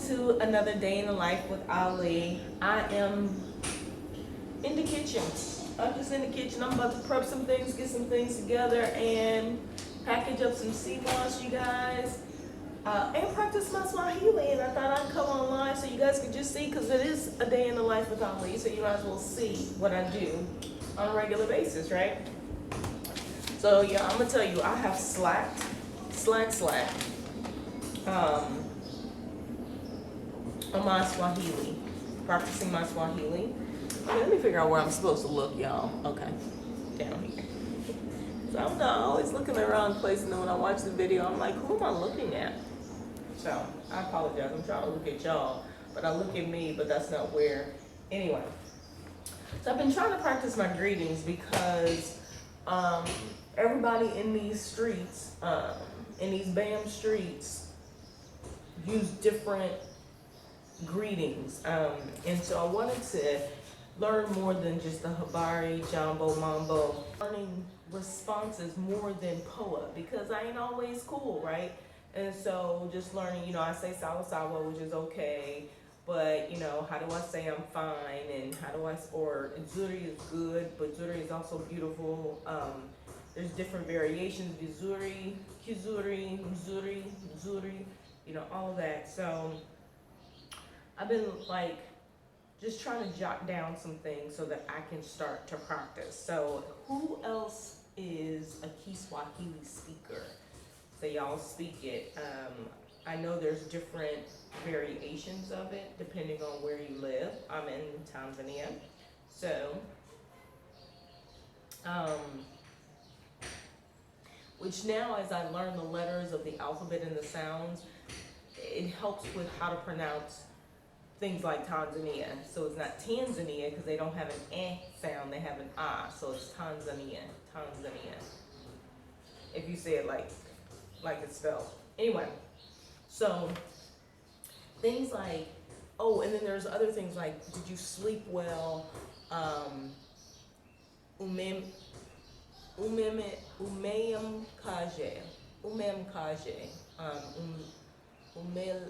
to another day in the life with Ali. I am in the kitchen. I'm just in the kitchen. I'm about to prep some things, get some things together, and package up some sea moss, you guys. And practice my Swahili. And I thought I'd come online so you guys could just see, because it is a day in the life with Ali, so you might as well see what I do on a regular basis, right? So yeah, I'm gonna tell you, I have slacked. On my Swahili, practicing my Swahili. Okay, let me figure out where I'm supposed to look, y'all. Okay, down here. So I'm not always looking in the wrong place, and then when I watch the video, I'm like, who am I looking at? So I apologize. I'm trying to look at y'all, but I look at me, but that's not where. Anyway, so I've been trying to practice my greetings because everybody in these streets, in these BAM streets, use different greetings, and so I wanted to learn more than just the Habari, Jambo, Mambo, learning responses more than Poa, because I ain't always cool, right? And so just learning, you know, I say Sawa Sawa, which is okay, but, you know, how do I say I'm fine, and how do I, or Zuri is good, but Zuri is also beautiful. There's different variations, Vizuri, Kizuri, Mzuri, Zuri, you know, all that. So I've been like just trying to jot down some things so that I can start to practice. So who else is a Kiswahili speaker? So y'all speak it. I know there's different variations of it depending on where you live. I'm in Tanzania. So, which now as I learn the letters of the alphabet and the sounds, it helps with how to pronounce things like Tanzania. So it's not Tanzania because they don't have an eh sound, they have an ah. So it's Tanzania, Tanzania. If you say it like it's spelled. Anyway, so things like, oh, and then there's other things like, did you sleep well? Umem kaje. Umel.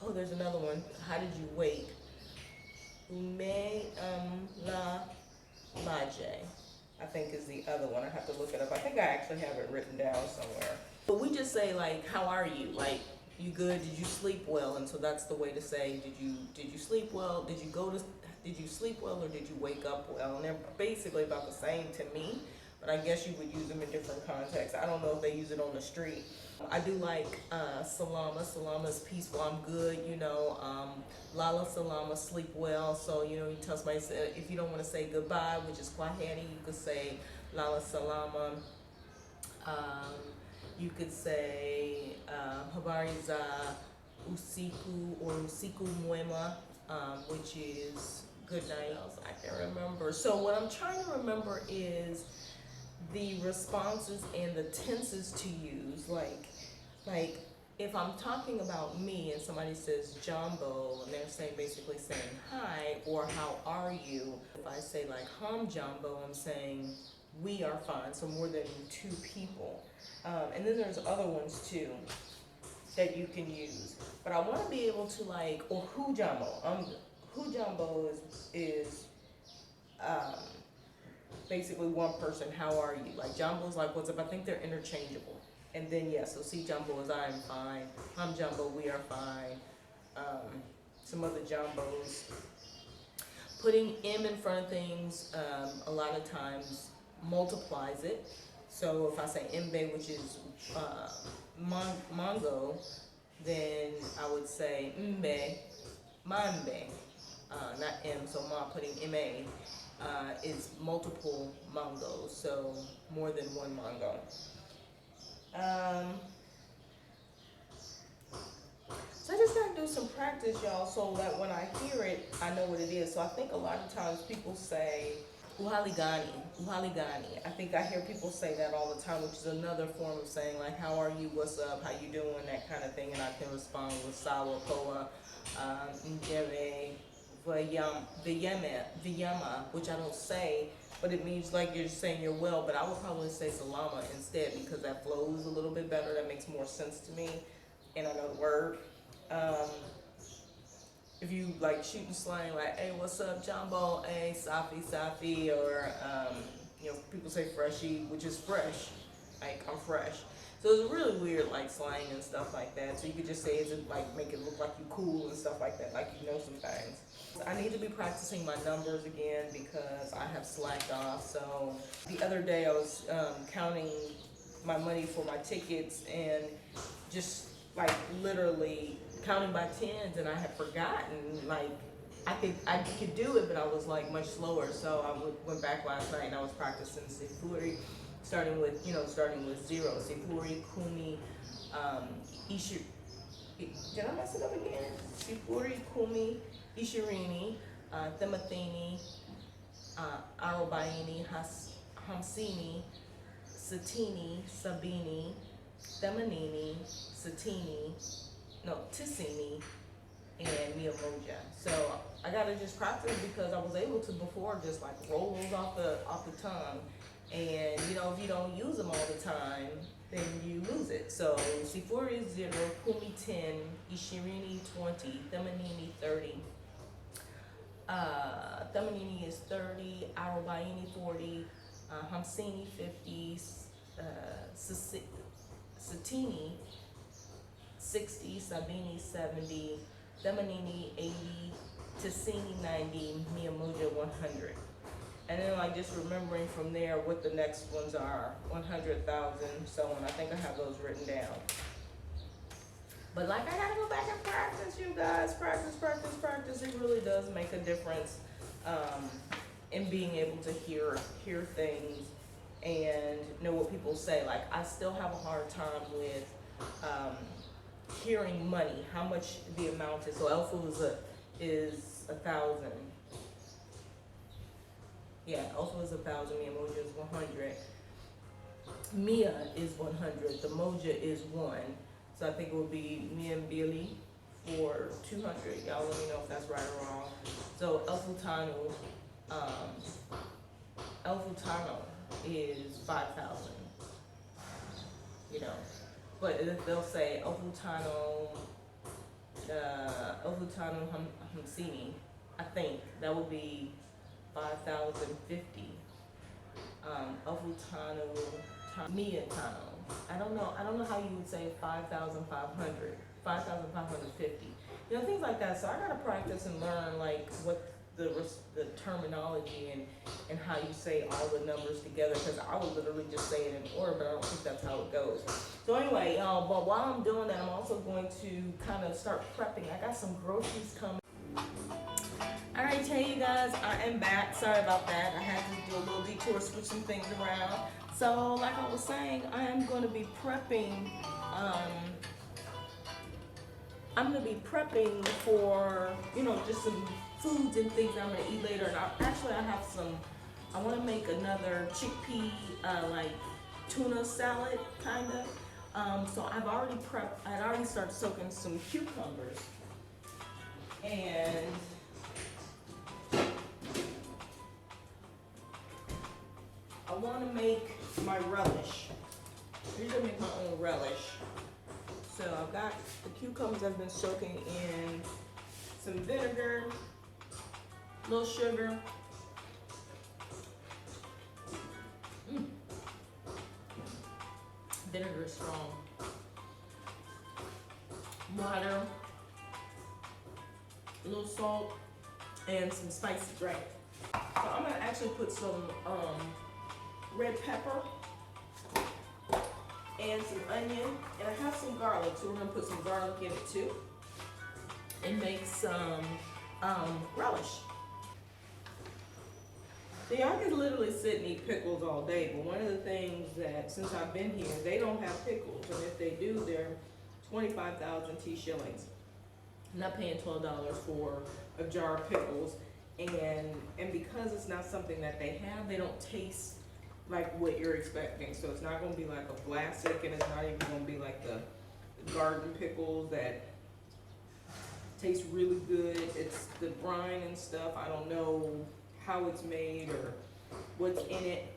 Oh, there's another one. How did you wake? La laje, I think is the other one. I have to look it up. I think I actually have it written down somewhere. But we just say like, how are you? Like, you good? Did you sleep well? And so that's the way to say, did you sleep well? Did you sleep well, or did you wake up well? And they're basically about the same to me, but I guess you would use them in different contexts. I don't know if they use it on the street. I do like salama. Salama is peaceful. I'm good, you know. Lala salama, sleep well. So, you know, you tell somebody, if you don't want to say goodbye, which is Swahili, you could say Lala salama. You could say habari za usiku or usiku mwema, which is good night. I can't remember. So what I'm trying to remember is the responses and the tenses to use, like if I'm talking about me and somebody says Jambo and they're basically saying hi or how are you. If I say like Ham Jambo, I'm saying we are fine, so more than two people. And then there's other ones too that you can use. But I want to be able to like, or Hu Jambo. Hu Jambo is basically one person, how are you? Like Jambo is like, what's up? I think they're interchangeable. And then yeah, so see Jambo is I am fine. Ham Jambo, we are fine. Some other Jambos. Putting M in front of things a lot of times multiplies it. So if I say Mbe, which is mango, then I would say Mbe, Mambe, not M, so ma putting M-A. Is multiple mangos, so more than one mango. So I just gotta do some practice, y'all, so that when I hear it, I know what it is. So I think a lot of times people say uhaligani. I think I hear people say that all the time, which is another form of saying like, how are you, what's up, how you doing, that kind of thing, and I can respond with sawa, poa, njere, Viyama, which I don't say, but it means like you're saying you're well, but I would probably say salama instead because that flows a little bit better. That makes more sense to me, and I know the word. if you like shooting slang, like, hey, what's up, Jumbo? Hey, Safi, or, you know, people say freshie, which is fresh. Like, I'm fresh. So it's really weird, like, slang and stuff like that. So you could just say it to, like, make it look like you cool and stuff like that, like you know some things. I need to be practicing my numbers again because I have slacked off. So the other day I was counting my money for my tickets and just, like, literally counting by tens, and I had forgotten, like, I could do it, but I was like much slower. So I went back last night and I was practicing sifuri, starting with zero. Sifuri, kumi, ishi. Did I mess it up again? Sifuri, kumi, ishirini, themathini, arobaini, hamsini, satini, sabini, themanini, satini, no, tisini, and mia moja. So I gotta just practice because I was able to before just like roll those off the tongue. And you know, if you don't use them all the time, then you lose it. So sifuri is 0, kumi 10, ishirini 20, themanini 30. Themanini is 30, arobaini 40, hamsini 50, satini 60, sabini 70, themanini 80, tisini 90, mia moja 100. And then like just remembering from there what the next ones are, 100,000, so on. I think I have those written down. But like I gotta go back and practice, you guys. Practice. It really does make a difference in being able to hear things and know what people say. Like I still have a hard time with hearing money, how much the amount is. So elfu is 1,000. Yeah, elfu is 1,000, mia moja is 100. Mia is 100, the moja is 1. So I think it would be mia mbili for 200. Y'all let me know if that's right or wrong. So elfu tano is 5,000. You know, but if they'll say elfu tano hamsini, I think that would be 5,050. Elfu tano mia tano. I don't know how you would say 5,500, 5,550. You know, things like that. So I gotta practice and learn like what the terminology and how you say all the numbers together, because I would literally just say it in order, but I don't think that's how it goes. So anyway, but while I'm doing that, I'm also going to kind of start prepping. I got some groceries coming. Alright, hey you guys, I am back. Sorry about that. I had to do a little detour, switch some things around. So like I was saying, I am going to be prepping. I'm going to be prepping for, you know, just some foods and things I'm going to eat later. And I have some, I want to make another chickpea, like tuna salad, kind of. So I'd already started soaking some cucumbers. And I want to make my relish. I usually make my own relish. So I've got the cucumbers I've been soaking in some vinegar, a little sugar. Vinegar is strong. Water, a little salt, and some spicy drink. So I'm gonna actually put some red pepper and some onion, and I have some garlic, so we're gonna put some garlic in it too and make some relish. See, I could literally sit and eat pickles all day, but one of the things that since I've been here, they don't have pickles, and if they do, they're 25,000 T shillings. I'm not paying $12 for a jar of pickles, and because it's not something that they have, they don't taste like what you're expecting. So it's not going to be like a vlasic, and it's not even going to be like the garden pickles that taste really good. It's the brine and stuff. I don't know how it's made or what's in it.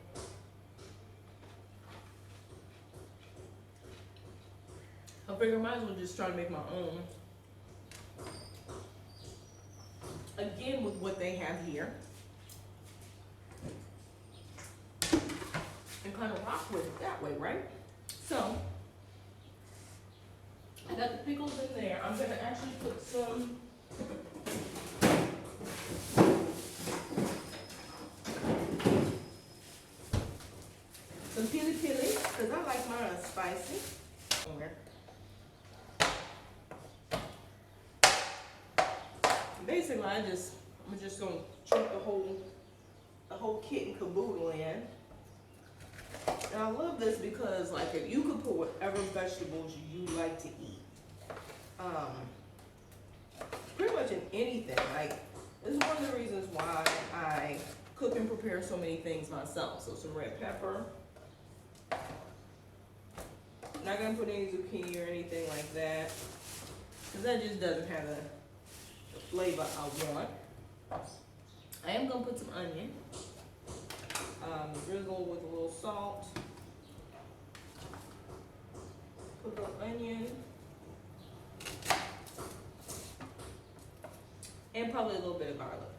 I figure I might as well just try to make my own. again with what they have here and kind of rock with it that way, right? So I got the pickles in there. I'm gonna actually put some pili pili, because I like mine spicy. Basically, I'm just gonna chunk the whole kit and caboodle in. And I love this because, like, you could put whatever vegetables you like to eat. Pretty much in anything. Like, this is one of the reasons why I cook and prepare so many things myself. So some red pepper. Not gonna put any zucchini or anything like that, because that just doesn't have the flavor I want. I am gonna put some onion, drizzle with a little salt. Put a little onion, and probably a little bit of garlic.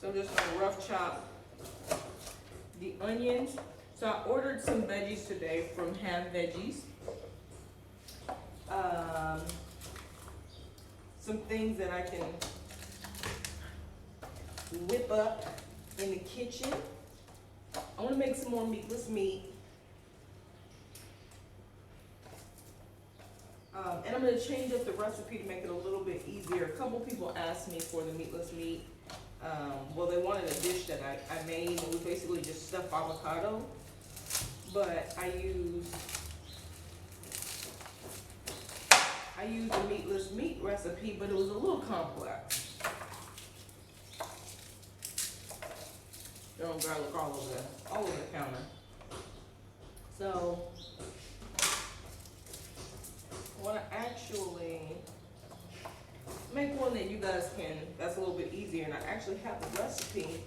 So I'm just gonna rough chop the onions. So I ordered some veggies today from HaVeggies. Some things that I can whip up in the kitchen. I wanna make some more meatless meat. And I'm gonna change up the recipe to make it a little bit easier. A couple people asked me for the meatless meat. Well, they wanted a dish that I made. It was basically just stuffed avocado, but I used a meatless meat recipe, but it was a little complex. Throwing garlic all over the counter. So I want to actually make one that you guys can, that's a little bit easier, and I actually have the recipe.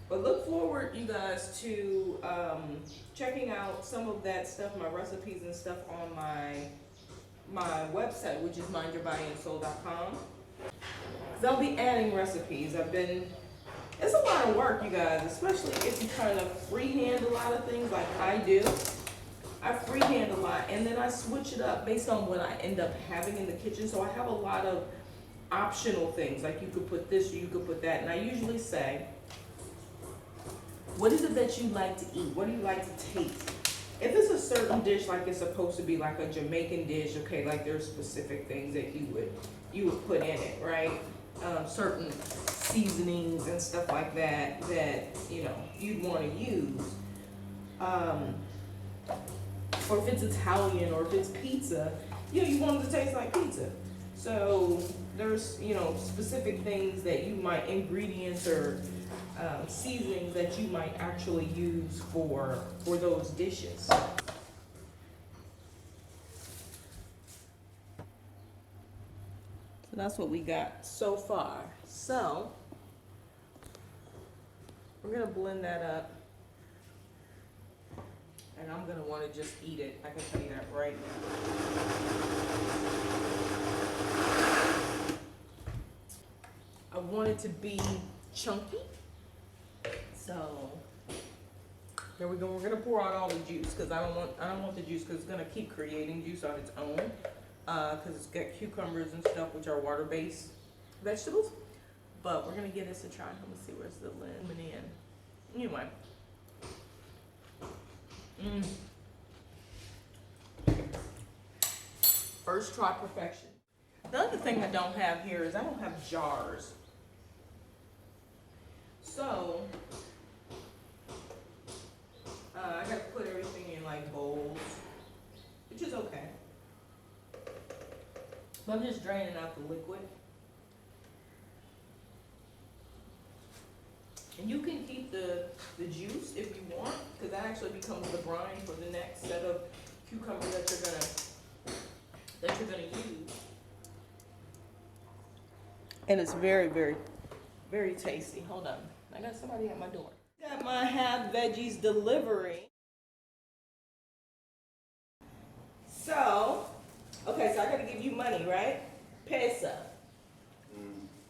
But look forward, you guys, to checking out some of that stuff, my recipes and stuff on my website, which is mindyourbodyandsoul.com. Because I'll be adding recipes. It's a lot of work, you guys, especially if you kind of freehand a lot of things like I do. I freehand a lot, and then I switch it up based on what I end up having in the kitchen. So I have a lot of optional things, like you could put this or you could put that. And I usually say, what is it that you like to eat? What do you like to taste? If it's a certain dish, like it's supposed to be like a Jamaican dish, okay, like there's specific things that you would put in it, right? Certain seasonings and stuff like that you know you'd want to use. Or if it's Italian, or if it's pizza, you want it to taste like pizza. So there's, specific things that you might, ingredients or seasonings that you might actually use for those dishes. So that's what we got so far. So we're gonna blend that up. And I'm gonna wanna just eat it. I can tell you that right now. I want it to be chunky. So there we go. We're gonna pour out all the juice because I don't want the juice because it's gonna keep creating juice on its own. Because it's got cucumbers and stuff, which are water-based vegetables. But we're gonna give this a try. Let me see, where's the lemon in. Anyway. First try perfection. The other thing I don't have here is I don't have jars. So I gotta put everything in like bowls, which is okay. But I'm just draining out the liquid. And you can keep the juice if you want, because that actually becomes the brine for the next set of cucumber that you're gonna use. And it's very, very, very tasty. Hold on. I got somebody at my door. Got my HaVeggies delivery. So, okay, so I gotta give you money, right? Pesa.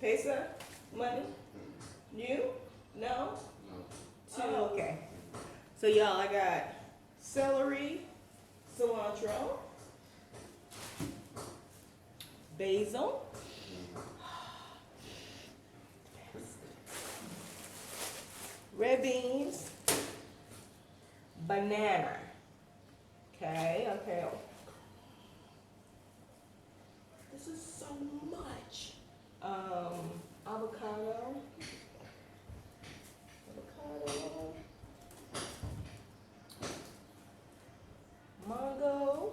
Pesa? Money? You? No? No. Oh, okay. So y'all, I got celery, cilantro, basil, red beans, banana. Okay. This is so much. Avocado. Mango.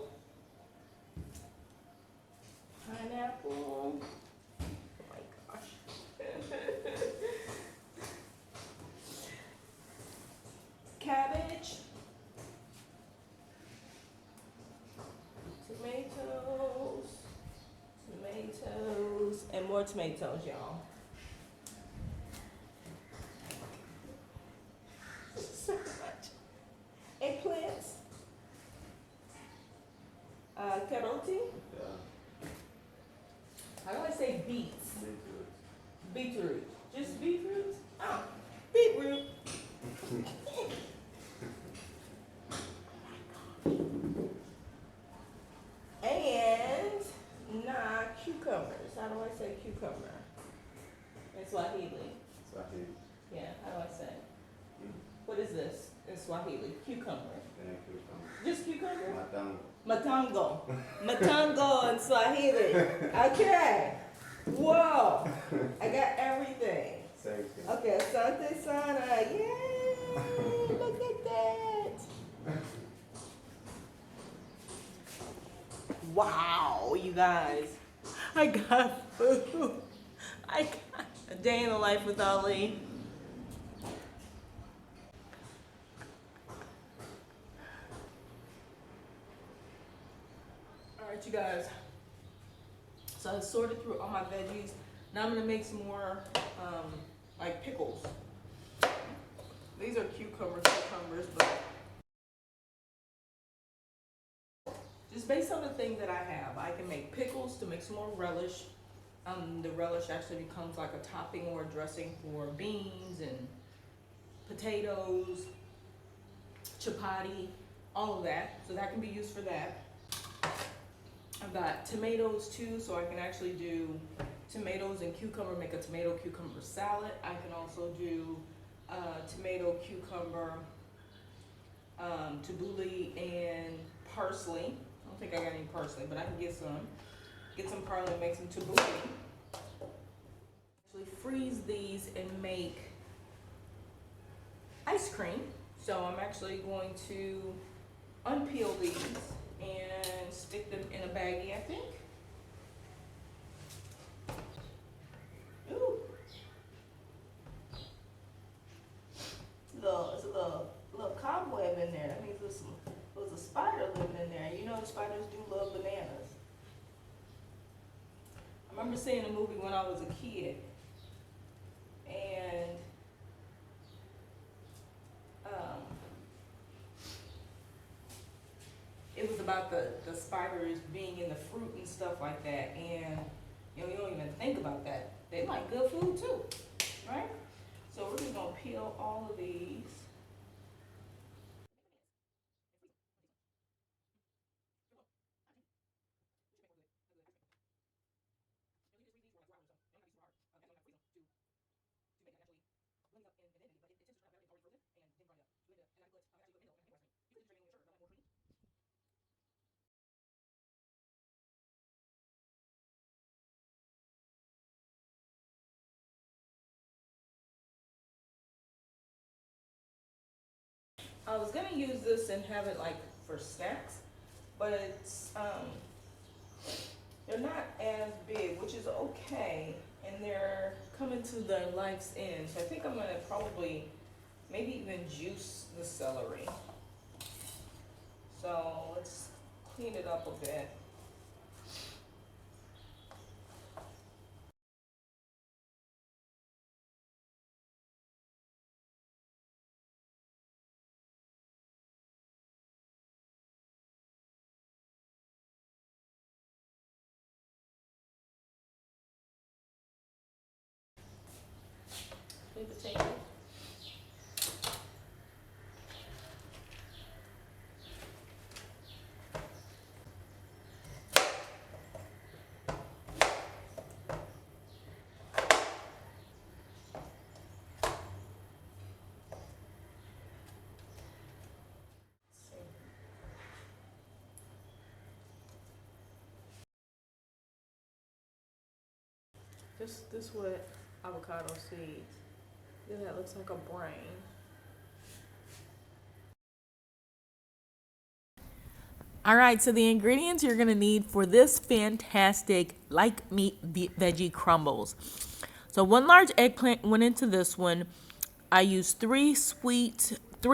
Pineapple. Oh my gosh. Cabbage. Tomatoes, and more tomatoes, y'all. So much. Eggplants. Caroti. Yeah. How do I say beets? Beetroot. Just beetroot? Oh, beetroot. And cucumbers. How do I say cucumber? In Swahili. Swahili. Yeah, how do I say? What is this in Swahili? Cucumber. Yeah, cucumber. Just cucumber? Matango. Matango in Swahili. Okay. Whoa. I got everything. Thank you. Okay, asante sana. Yay! Look at that. Wow, you guys. I got food. I got a day in the life with Ali. Alright, you guys. So I sorted through all my veggies. Now I'm gonna make some more like pickles. These are cucumbers, but just based on the thing that I have, I can make pickles to make some more relish. The relish actually becomes like a topping or a dressing for beans and potatoes, chapati, all of that. So that can be used for that. I've got tomatoes too, so I can actually do tomatoes and cucumber, make a tomato cucumber salad. I can also do tomato cucumber tabbouleh and parsley. I don't think I got any parsley, but I can get some parsley and make some tabbouleh. Actually freeze these and make ice cream. So I'm actually going to unpeel these and stick them in a baggie, I think. Ooh. There's a little cobweb in there. That means there's a spider living in there. You know spiders do love bananas. I remember seeing a movie when I was a kid, and it was about the spiders being in the fruit and stuff like that, and you don't even think about that. They like good food too, right? So we're just gonna peel all of these. I was gonna use this and have it like for snacks, but it's they're not as big, which is okay, and they're coming to their life's end. So I think I'm gonna probably maybe even juice the celery. So let's clean it up a bit. This what avocado seed. Yeah, that looks like a brain. All right, so the ingredients you're gonna need for this fantastic like meat veggie crumbles. So 1 large eggplant went into this one. I used 3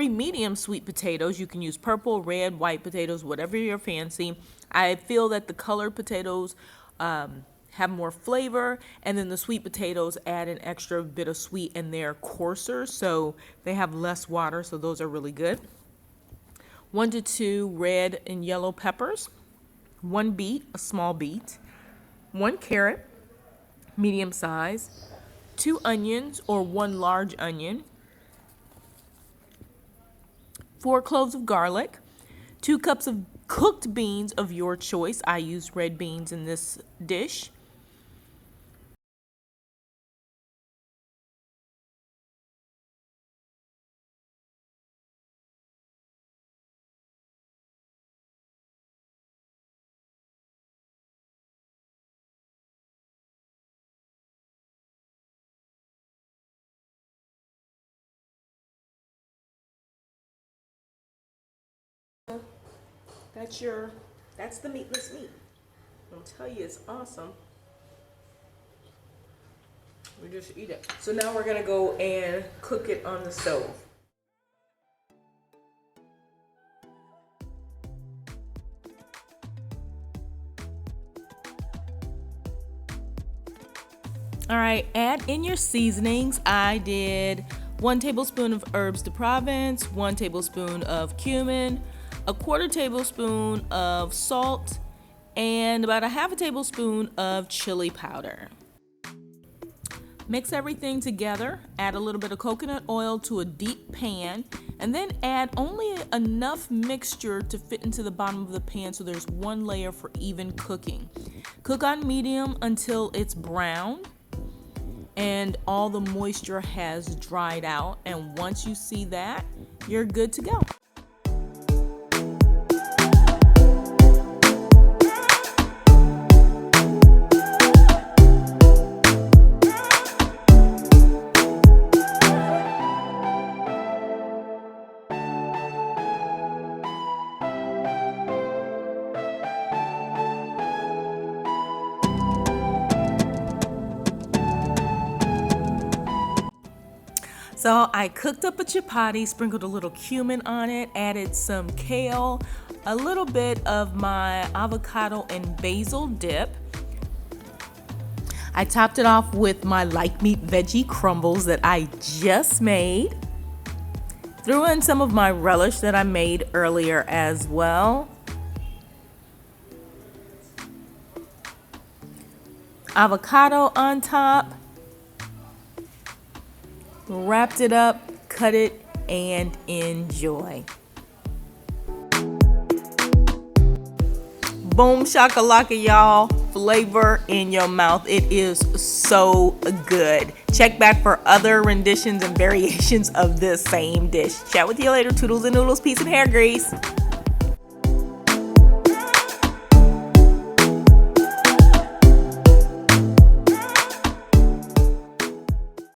medium sweet potatoes. You can use purple, red, white potatoes, whatever you're fancy. I feel that the colored potatoes have more flavor, and then the sweet potatoes add an extra bit of sweet, and they're coarser, so they have less water, so those are really good. 1 to 2 red and yellow peppers, 1 beet, a small beet, 1 carrot, medium size, 2 onions or 1 large onion, 4 cloves of garlic, 2 cups of cooked beans of your choice. I used red beans in this dish. That's the meatless meat. I'll tell you, it's awesome. We just eat it. So now we're gonna go and cook it on the stove. All right, add in your seasonings. I did 1 tablespoon of herbs de Provence, 1 tablespoon of cumin, a 1/4 tablespoon of salt, and about a 1/2 tablespoon of chili powder. Mix everything together, add a little bit of coconut oil to a deep pan, and then add only enough mixture to fit into the bottom of the pan so there's 1 layer for even cooking. Cook on medium until it's brown and all the moisture has dried out, and once you see that, you're good to go. So I cooked up a chapati, sprinkled a little cumin on it, added some kale, a little bit of my avocado and basil dip. I topped it off with my like meat veggie crumbles that I just made. Threw in some of my relish that I made earlier as well. Avocado on top. Wrapped it up, cut it, and enjoy. Boom shakalaka, y'all. Flavor in your mouth. It is so good. Check back for other renditions and variations of this same dish. Chat with you later. Toodles and noodles, peace and hair grease.